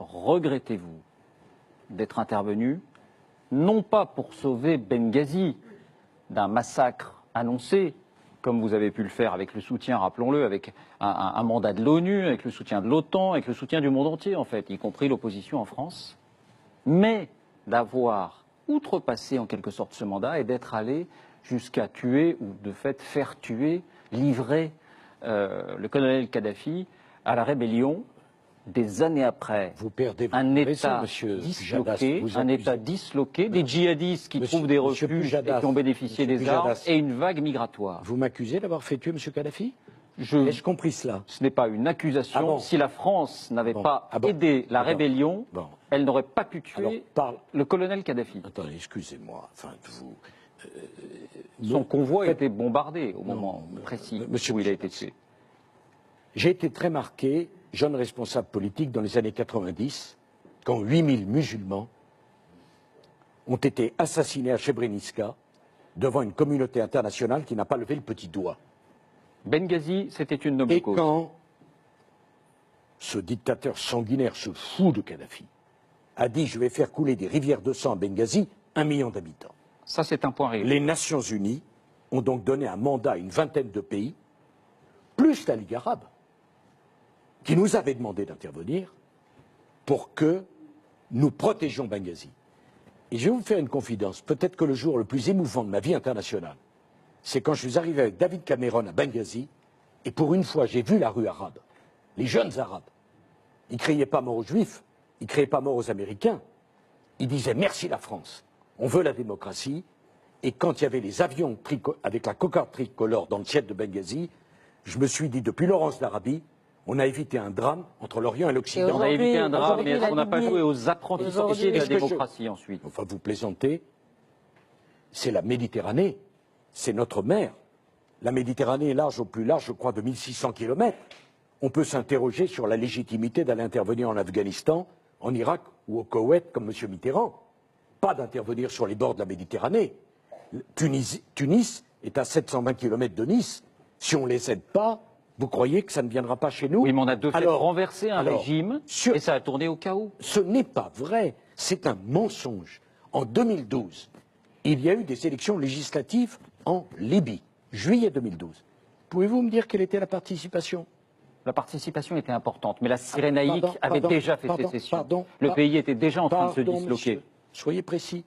regrettez-vous d'être intervenu, non pas pour sauver Benghazi d'un massacre annoncé, comme vous avez pu le faire avec le soutien, rappelons-le, avec un mandat de l'ONU, avec le soutien de l'OTAN, avec le soutien du monde entier, en fait, y compris l'opposition en France, mais d'avoir outrepassé en quelque sorte ce mandat et d'être allé jusqu'à tuer, ou de fait faire tuer, livrer le colonel Kadhafi à la rébellion, des années après, un État disloqué, des djihadistes qui trouvent des refuges et qui ont bénéficié des armes, et une vague migratoire. Vous m'accusez d'avoir fait tuer M. Kadhafi? Ai-je compris cela? Ce n'est pas une accusation. Si la France n'avait pas aidé la rébellion, elle n'aurait pas pu tuer le colonel Kadhafi. Attendez, excusez-moi. Enfin, son convoi a été bombardé au moment précis où il a été tué. J'ai été très marqué, jeune responsable politique dans les années 90, quand 8000 musulmans ont été assassinés à Srebrenica devant une communauté internationale qui n'a pas levé le petit doigt. Benghazi, c'était une noble cause. Et quand ce dictateur sanguinaire, ce fou de Kadhafi, a dit « je vais faire couler des rivières de sang à Benghazi », 1 million d'habitants. Ça, c'est un point réel. Les Nations Unies ont donc donné un mandat à une vingtaine de pays, plus la Ligue arabe, qui nous avait demandé d'intervenir pour que nous protégions Benghazi. Et je vais vous faire une confidence, peut-être que le jour le plus émouvant de ma vie internationale, c'est quand je suis arrivé avec David Cameron à Benghazi, et pour une fois j'ai vu la rue arabe, les jeunes arabes. Ils ne criaient pas mort aux Juifs, ils ne criaient pas mort aux Américains, ils disaient merci la France, on veut la démocratie. Et quand il y avait les avions avec la cocarde tricolore dans le ciel de Benghazi, je me suis dit depuis Laurence d'Arabie, on a évité un drame entre l'Orient et l'Occident. On a évité un drame, mais on n'a pas joué aux apprentissages de la démocratie ensuite. Enfin, vous plaisantez, c'est la Méditerranée, c'est notre mer. La Méditerranée est large, au plus large, je crois, de 1600 km. On peut s'interroger sur la légitimité d'aller intervenir en Afghanistan, en Irak ou au Koweït, comme M. Mitterrand. Pas d'intervenir sur les bords de la Méditerranée. Tunis est à 720 km de Nice. Si on ne les aide pas, vous croyez que ça ne viendra pas chez nous? Oui, mais on a de fait renversé un régime et ça a tourné au chaos. Ce n'est pas vrai, c'est un mensonge. En 2012, il y a eu des élections législatives en Libye, juillet 2012. Pouvez-vous me dire quelle était la participation? La participation était importante, mais la Cyrénaïque avait déjà fait sécession. Le pays était déjà en train de se disloquer. Monsieur, soyez précis,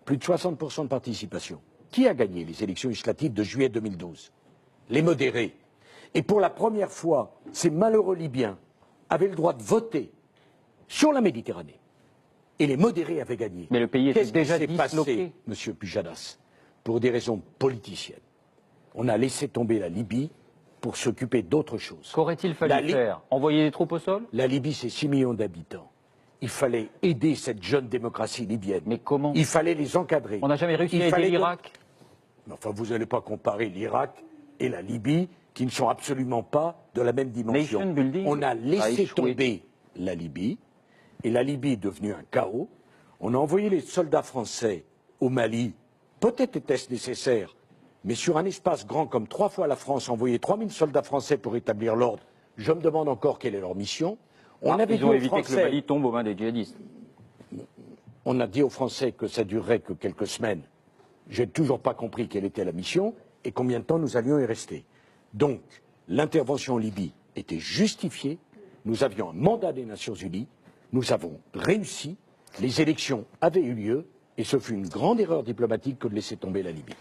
plus de 60% de participation. Qui a gagné les élections législatives de juillet 2012? Les modérés. Et pour la première fois, ces malheureux Libyens avaient le droit de voter sur la Méditerranée. Et les modérés avaient gagné. Mais le pays était déjà disloqué. Qu'est-ce qui s'est passé, Monsieur Pujadas? Pour des raisons politiciennes. On a laissé tomber la Libye pour s'occuper d'autre chose. Qu'aurait-il fallu faire? Envoyer des troupes au sol? La Libye, c'est 6 millions d'habitants. Il fallait aider cette jeune démocratie libyenne. Mais comment? Il fallait les encadrer. On n'a jamais réussi à aider l'Irak. Enfin, vous n'allez pas comparer l'Irak et la Libye, qui ne sont absolument pas de la même dimension. On a laissé tomber la Libye, et la Libye est devenue un chaos. On a envoyé les soldats français au Mali. Peut-être était-ce nécessaire, mais sur un espace grand comme 3 fois la France, envoyer 3000 soldats français pour établir l'ordre, je me demande encore quelle est leur mission. Ils ont évité que le Mali tombe aux mains des djihadistes. On a dit aux Français que ça durerait que quelques semaines. Je n'ai toujours pas compris quelle était la mission et combien de temps nous allions y rester. Donc, l'intervention en Libye était justifiée. Nous avions un mandat des Nations Unies. Nous avons réussi. Les élections avaient eu lieu. Et ce fut une grande erreur diplomatique que de laisser tomber la Libye.